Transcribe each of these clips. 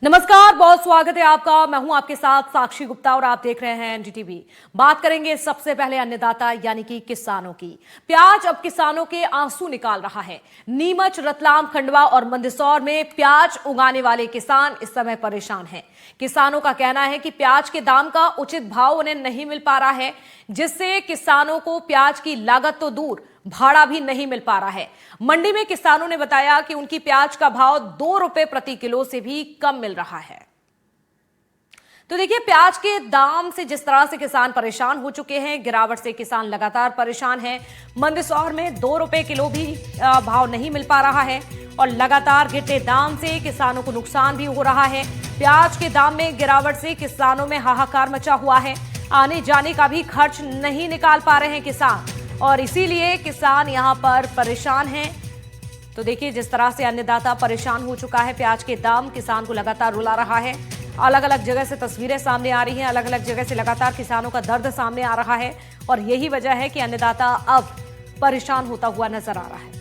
नमस्कार, बहुत स्वागत है आपका। मैं हूं आपके साथ साक्षी गुप्ता और आप देख रहे हैं एनडीटीवी। बात करेंगे सबसे पहले अन्नदाता यानी कि किसानों की। प्याज अब किसानों के आंसू निकाल रहा है। नीमच, रतलाम, खंडवा और मंदसौर में प्याज उगाने वाले किसान इस समय परेशान हैं। किसानों का कहना है कि प्याज के दाम का उचित भाव उन्हें नहीं मिल पा रहा है, जिससे किसानों को प्याज की लागत तो दूर, भाड़ा भी नहीं मिल पा रहा है। मंडी में किसानों ने बताया कि उनकी प्याज का भाव 2 रुपए प्रति किलो से भी कम मिल रहा है। तो देखिए, प्याज के दाम से जिस तरह से किसान परेशान हो चुके हैं, गिरावट से किसान लगातार परेशान हैं। मंदसौर में 2 रुपए किलो भी भाव नहीं मिल पा रहा है और लगातार गिरते दाम से किसानों को नुकसान भी हो रहा है। प्याज के दाम में गिरावट से किसानों में हाहाकार मचा हुआ है। आने जाने का भी खर्च नहीं निकाल पा रहे हैं किसान और इसीलिए किसान यहां पर परेशान हैं। तो देखिए, जिस तरह से अन्नदाता परेशान हो चुका है, प्याज के दाम किसान को लगातार रुला रहा है। अलग अलग जगह से तस्वीरें सामने आ रही हैं, अलग अलग जगह से लगातार किसानों का दर्द सामने आ रहा है और यही वजह है कि अन्नदाता अब परेशान होता हुआ नजर आ रहा है।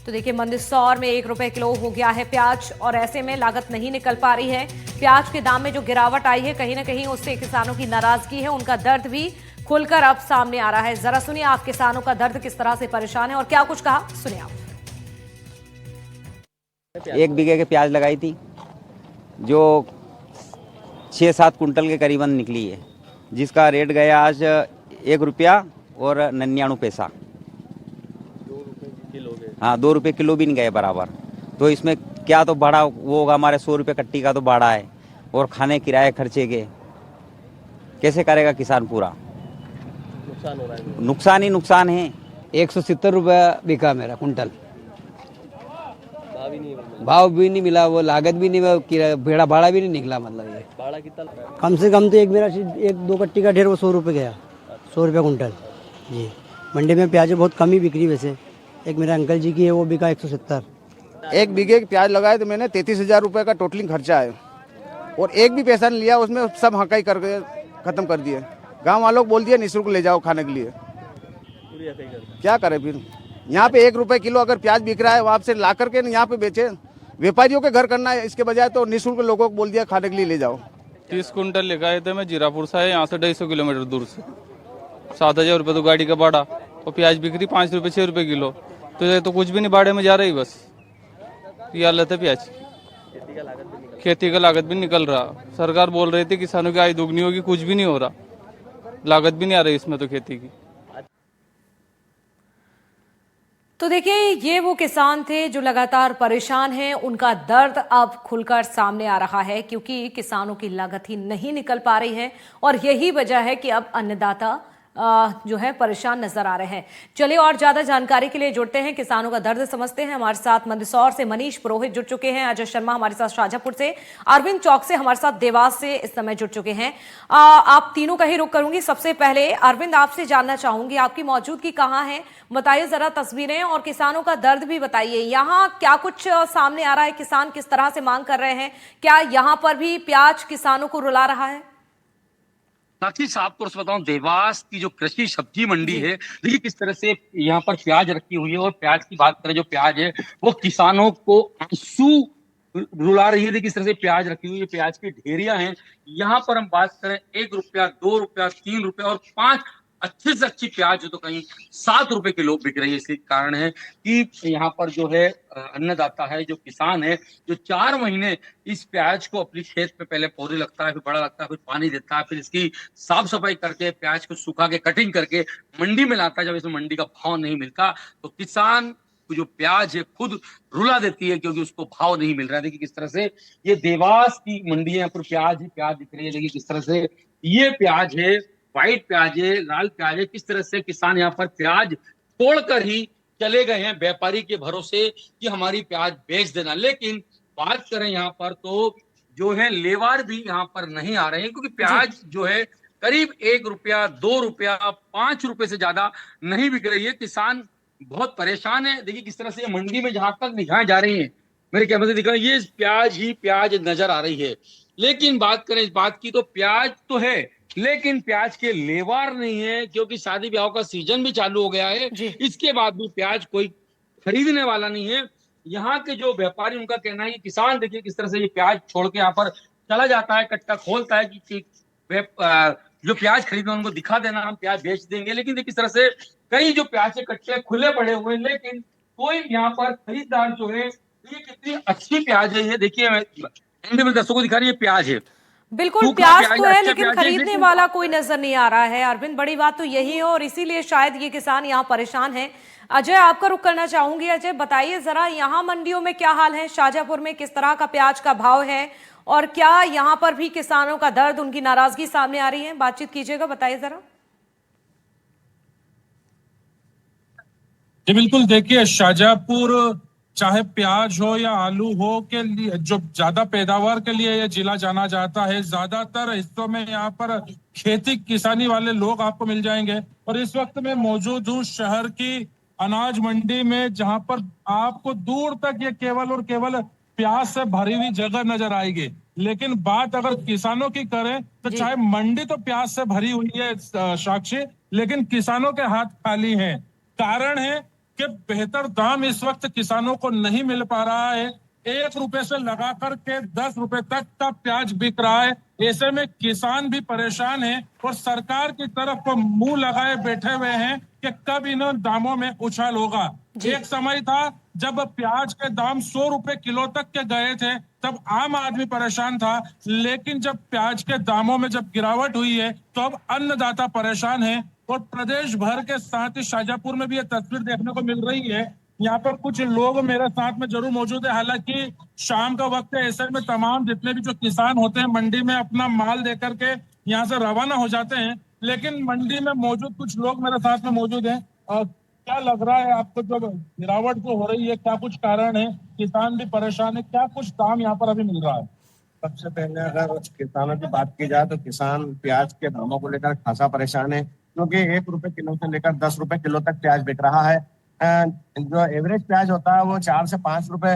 तो देखिए, मंदसौर में 1 रुपए किलो हो गया है प्याज और ऐसे में लागत नहीं निकल पा रही है। प्याज के दाम में जो गिरावट आई है, कहीं ना कहीं उससे किसानों की नाराजगी है, उनका दर्द भी खुलकर अब सामने आ रहा है। जरा सुनिए आप किसानों का दर्द किस तरह से परेशान है और क्या कुछ कहा, सुनिए आप। 1 बीघे के प्याज लगाई थी जो 6-7 कुंटल के करीबन निकली है, जिसका रेट गया आज 1 रुपया और 99 पैसा। 2 रुपए किलो गए। हाँ, 2 रुपये किलो भी नहीं गए बराबर। तो इसमें क्या तो भाड़ा वो होगा, हमारे 100 रुपये कट्टी का तो भाड़ा है और खाने किराए खर्चे के कैसे करेगा किसान पूरा? नुकसान हो रहा है। नुकसान ही नुकसान है। 170 रुपया बिका मेरा कुंटल। भाव ही नहीं मिला। भाव भी नहीं मिला, वो लागत भी नहीं, भेड़ा भाड़ा भी नहीं निकला। मतलब ये भाड़ा कितना लगा? कम से कम तो एक मेरा 1-2 कट्टी का ढेर वो 100 रुपये गया, 100 रुपये कुंटल जी। मंडी में प्याज बहुत कम ही बिक्री। वैसे एक मेरे अंकल जी की है, वो बिका 170। 1 बीघे के प्याज लगाए तो मैंने 33,000 रुपये का टोटलिंग खर्चा है और एक भी पैसा नहीं लिया उसमें, सब हकाई करके ख़त्म कर दिए। गांव वालों को बोल दिया निःशुल्क ले जाओ खाने के लिए। पूरी ऐसे ही करता। क्या करें फिर? यहाँ पे 1 रुपये किलो अगर प्याज बिक रहा है, वहाँ से ला करके यहाँ पे बेचे। व्यापारियों के घर करना है, इसके बजाय तो निःशुल्क लोगों को बोल दिया खाने के लिए ले जाओ। 30 कुंटल लेकर आए थे मैं जीरापुर से, यहाँ से 250 किलोमीटर दूर से। 7,000 रुपये तो गाड़ी का भाड़ा और प्याज बिक्री 5 रुपये 6 रुपये किलो। तो ये तो कुछ भी नहीं, भाड़े में जा रही बस। ये हालत है प्याज। खेती का लागत भी निकल रहा। सरकार बोल रही थी किसानों की आय दोगुनी होगी, कुछ भी नहीं हो रहा। लागत भी नहीं आ रही इसमें तो खेती की। तो देखिए, ये वो किसान थे जो लगातार परेशान हैं। उनका दर्द अब खुलकर सामने आ रहा है क्योंकि किसानों की लागत ही नहीं निकल पा रही है और यही वजह है कि अब अन्नदाता जो है परेशान नजर आ रहे हैं। चलिए और ज्यादा जानकारी के लिए जुड़ते हैं, किसानों का दर्द समझते हैं। हमारे साथ मंदसौर से मनीष पुरोहित जुड़ चुके हैं, अजय शर्मा हमारे साथ शाजापुर से, अरविंद चौक से हमारे साथ देवास से इस समय जुड़ चुके हैं। आप तीनों का ही रुख करूंगी। सबसे पहले अरविंद, आपसे जानना चाहूंगी आपकी मौजूदगी कहाँ है, बताइए जरा तस्वीरें और किसानों का दर्द भी बताइए। यहाँ क्या कुछ सामने आ रहा है, किसान किस तरह से मांग कर रहे हैं? क्या यहाँ पर भी प्याज किसानों को रुला रहा है? साक्षी साहब को बताऊं, देवास की जो कृषि सब्जी मंडी है, देखिए किस तरह से यहाँ पर प्याज रखी हुई है। और प्याज की बात करें, जो प्याज है वो किसानों को आंसू रुला रही है। देखिए किस तरह से प्याज रखी हुई है, प्याज की ढेरियां हैं। यहाँ पर हम बात करें 1 रुपया, 2 रुपया, 3 रुपया और 5 अच्छे से अच्छी प्याज जो तो कहीं 7 रुपए किलो बिक रही है। इसके कारण है कि यहाँ पर जो है अन्नदाता है, जो किसान है, जो 4 महीने इस प्याज को अपनी खेत पे पहले पौधे लगता है, फिर बड़ा लगता है, फिर पानी देता है, फिर इसकी साफ सफाई करके प्याज को सुखा के कटिंग करके मंडी में लाता है। जब इसमें मंडी का भाव नहीं मिलता तो किसान को जो प्याज है खुद रुला देती है क्योंकि उसको भाव नहीं मिल रहा है। देखिए किस तरह से ये देवास की मंडी है, यहाँ पर प्याज ही प्याज दिख रही है। देखिए किस तरह से ये प्याज है, व्हाइट प्याज है, लाल प्याज है। किस तरह से किसान यहाँ पर प्याज तोड़कर ही चले गए हैं व्यापारी के भरोसे कि हमारी प्याज बेच देना। लेकिन बात करें यहाँ पर तो जो है लेवार भी यहाँ पर नहीं आ रहे हैं क्योंकि प्याज जो है करीब 1 रुपया, 2 रुपया, 5 रुपए से ज्यादा नहीं बिक रही है। किसान बहुत परेशान है। देखिए किस तरह से मंडी में जहां तक निगाहें जा रही है, मेरे कैमरे से दिख रहा है, ये प्याज ही प्याज नजर आ रही है। लेकिन बात करें इस बात की तो प्याज तो है, लेकिन प्याज के लेवार नहीं है क्योंकि शादी ब्याह का सीजन भी चालू हो गया है। इसके बाद भी प्याज कोई खरीदने वाला नहीं है। यहाँ के जो व्यापारी, उनका कहना है कि किसान देखिए किस तरह से ये प्याज छोड़ के यहाँ पर चला जाता है, कट्टा खोलता है कि जो प्याज खरीदना उनको दिखा देना, हम प्याज बेच देंगे। लेकिन देखिए किस तरह से कई जो प्याज के कट्टे खुले पड़े हुए हैं, लेकिन कोई यहाँ पर खरीदार जो है, ये कितनी अच्छी प्याज है, ये देखिए मैं दर्शकों को दिखा रही है, प्याज है, बिल्कुल सूखा प्याज प्याज तो है, अच्छा लेकिन प्याज है, खरीदने लेकिन वाला कोई नजर नहीं आ रहा है। अरविंद, बड़ी बात तो यही है और इसीलिए शायद ये किसान यहाँ परेशान हैं। अजय, आपका रुख करना चाहूंगी। अजय, बताइए जरा, यहाँ मंडियों में क्या हाल है? शाहजहांपुर में किस तरह का प्याज का भाव है और क्या यहाँ पर भी किसानों का दर्द, उनकी नाराजगी सामने आ रही है? बातचीत कीजिएगा, बताइए जरा। जी बिल्कुल, देखिए शाहजहांपुर चाहे प्याज हो या आलू हो के लिए, जो ज्यादा पैदावार के लिए ये जिला जाना जाता है, ज्यादातर हिस्सों में यहाँ पर खेती किसानी वाले लोग आपको मिल जाएंगे। और इस वक्त मैं मौजूद हूँ शहर की अनाज मंडी में, जहां पर आपको दूर तक ये केवल और केवल प्याज से भरी हुई जगह नजर आएगी। लेकिन बात अगर किसानों की करें तो चाहे मंडी तो प्याज से भरी हुई है साक्षी, लेकिन किसानों के हाथ खाली हैं। कारण है कि बेहतर दाम इस वक्त किसानों को नहीं मिल पा रहा है। 1 रुपए से लगाकर के 10 रुपए तक का प्याज बिक रहा है। ऐसे में किसान भी परेशान है और सरकार की तरफ मुंह लगाए बैठे हुए हैं कि कब इन दामों में उछाल होगा। एक समय था जब प्याज के दाम 100 रुपए किलो तक के गए थे, तब आम आदमी परेशान था। लेकिन जब प्याज के दामों में जब गिरावट हुई है तो अब अन्नदाता परेशान है। और प्रदेश भर के साथ ही शाहजहांपुर में भी ये तस्वीर देखने को मिल रही है। यहाँ पर कुछ लोग मेरे साथ में जरूर मौजूद है, हालांकि शाम का वक्त है, ऐसे में तमाम जितने भी जो किसान होते हैं मंडी में अपना माल देकर के यहाँ से रवाना हो जाते हैं। लेकिन मंडी में मौजूद कुछ लोग मेरे साथ में मौजूद हैं। क्या लग रहा है आपको, जो गिरावट जो हो रही है, क्या कुछ कारण है? किसान भी परेशान है, क्या कुछ दाम यहाँ पर अभी मिल रहा है? सबसे पहले अगर किसानों की बात की जाए तो किसान प्याज के दामों को लेकर खासा परेशान है, क्योंकि 1 रुपए किलो से लेकर 10 रुपए किलो तक प्याज बिक रहा है। जो एवरेज प्याज होता है वो 4 से 5 रुपए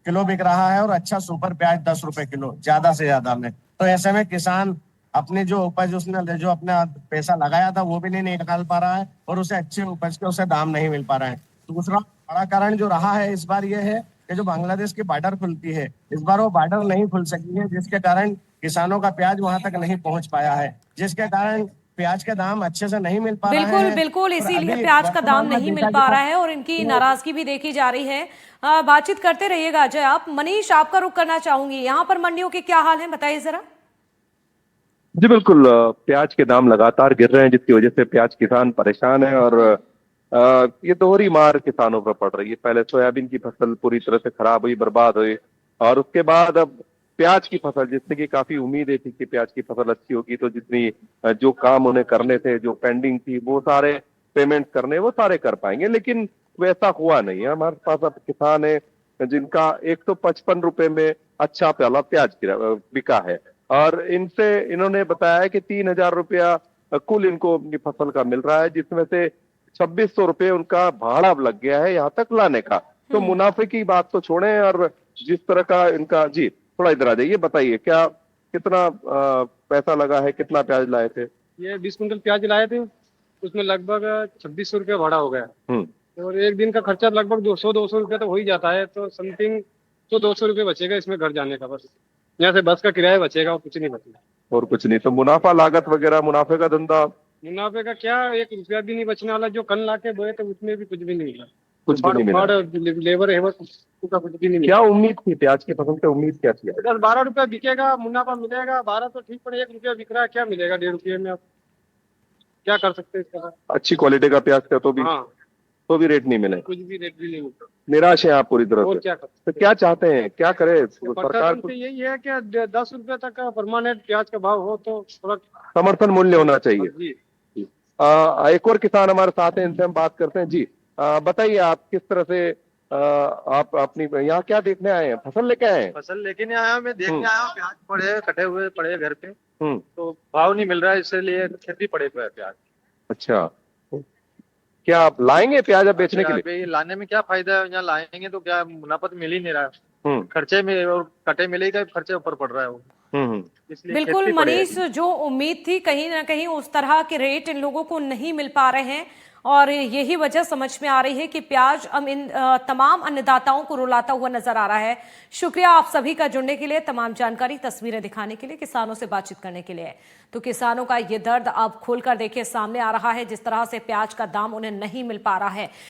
किलो बिक रहा है और अच्छा सुपर प्याज 10 रुपए किलो ज्यादा से ज्यादा में। तो ऐसे में किसान अपने जो उपज उसने जो अपना पैसा लगाया था वो भी नहीं निकाल पा रहा है और उसे अच्छे उपज के उसे दाम नहीं मिल पा रहा है। दूसरा बड़ा कारण जो रहा है इस बार ये है कि जो बांग्लादेश की बॉर्डर खुलती है, इस बार वो बॉर्डर नहीं खुल सकी है, जिसके कारण किसानों का प्याज वहां तक नहीं पहुंच पाया है, जिसके कारण प्याज का दाम अच्छे से नहीं मिल पा रहा है। बिल्कुल बिल्कुल, इसीलिए प्याज का दाम नहीं मिल पा रहा है और इनकी नाराजगी भी देखी जा रही है। बातचीत करते रहिएगा अजय आप। मनीष, आपका रुख करना चाहूंगी, यहाँ पर मंडियों के क्या हाल है, बताइए जरा। जी बिल्कुल, प्याज के दाम लगातार गिर रहे हैं, जिसकी वजह से प्याज किसान परेशान है और ये दोहरी मार किसानों पर पड़ रही है। पहले सोयाबीन की फसल पूरी तरह से खराब हुई, बर्बाद हुई, और उसके बाद अब प्याज की फसल, जिससे कि काफी उम्मीदें थी कि प्याज की फसल अच्छी होगी, तो जितनी जो काम उन्हें करने थे, जो पेंडिंग थी, वो सारे पेमेंट करने वो सारे कर पाएंगे, लेकिन वैसा हुआ नहीं है। हमारे पास अब किसान है जिनका 155 रुपए में अच्छा प्याला प्याज बिका है और इन्होंने बताया है कि 3000 रुपया कुल इनको अपनी फसल का मिल रहा है, जिसमें से 2600 रुपये उनका भाड़ा लग गया है यहाँ तक लाने का। तो मुनाफे की बात तो छोड़ें, और जिस तरह का इनका, जी थोड़ा इधर आ जाइए, बताइए क्या कितना पैसा लगा है, कितना प्याज लाए थे? ये 20 कुंटल प्याज लाए थे, उसमें लगभग 2600 रुपया भाड़ा हो गया और एक दिन का खर्चा लगभग 200 रुपया तो हो ही जाता है, तो समथिंग 200 रुपये बचेगा इसमें घर जाने का, बस यहाँ से बस का किराया बचेगा और कुछ नहीं बचेगा। और कुछ नहीं, तो मुनाफा लागत वगैरह, मुनाफे का धंधा, मुनाफे का क्या, 1 रुपया भी नहीं बचने वाला। जो कल लाके बोए तो उसमें भी कुछ भी नहीं मिला, कुछ भी नहीं मिला, लेबर है उसका कुछ भी नहीं मिला। क्या उम्मीद थी प्याज की फसल से, उम्मीद क्या थी? 10-12 रुपया बिकेगा, मुनाफा मिलेगा, 12 तो ठीक पड़े, 1 रुपया बिक रहा है, क्या मिलेगा 1.5 रुपये में? आप क्या कर सकते हैं इसका? अच्छी क्वालिटी का प्याज का तो भी रेट नहीं मिले, कुछ भी रेट भी नहीं मिलता, निराश है आप पूरी तरह से। क्या तो क्या चाहते हैं, क्या करे सरकार? तो यही है कि 10 रुपये तक का परमानेंट प्याज का भाव हो तो थोड़ा समर्थन मूल्य होना चाहिए। एक और किसान हमारे साथ हैं, इनसे हम बात करते हैं। जी बताइए, आप किस तरह से आप अपनी यहाँ क्या देखने आए हैं? फसल लेके आए हैं? फसल लेके नहीं आया, मैं देखने आया हूँ। प्याज पड़े कटे हुए पड़े घर पे, तो भाव नहीं मिल रहा है, इसलिए खेती पड़े हुए प्याज। अच्छा, क्या आप लाएंगे प्याज अब बेचने के लिए? लाने में क्या फायदा है, यहाँ लाएंगे तो क्या मुनाफा तो मिल ही नहीं रहा है, खर्चे में और कटे मिलेगा, खर्चे ऊपर पड़ रहा है वो। बिल्कुल मनीष, जो उम्मीद थी कहीं ना कहीं उस तरह के रेट इन लोगों को नहीं मिल पा रहे हैं और यही वजह समझ में आ रही है कि प्याज अब इन तमाम अन्नदाताओं को रुलाता हुआ नजर आ रहा है। शुक्रिया आप सभी का जुड़ने के लिए, तमाम जानकारी, तस्वीरें दिखाने के लिए, किसानों से बातचीत करने के लिए। तो किसानों का ये दर्द अब खुलकर देखिए सामने आ रहा है, जिस तरह से प्याज का दाम उन्हें नहीं मिल पा रहा है।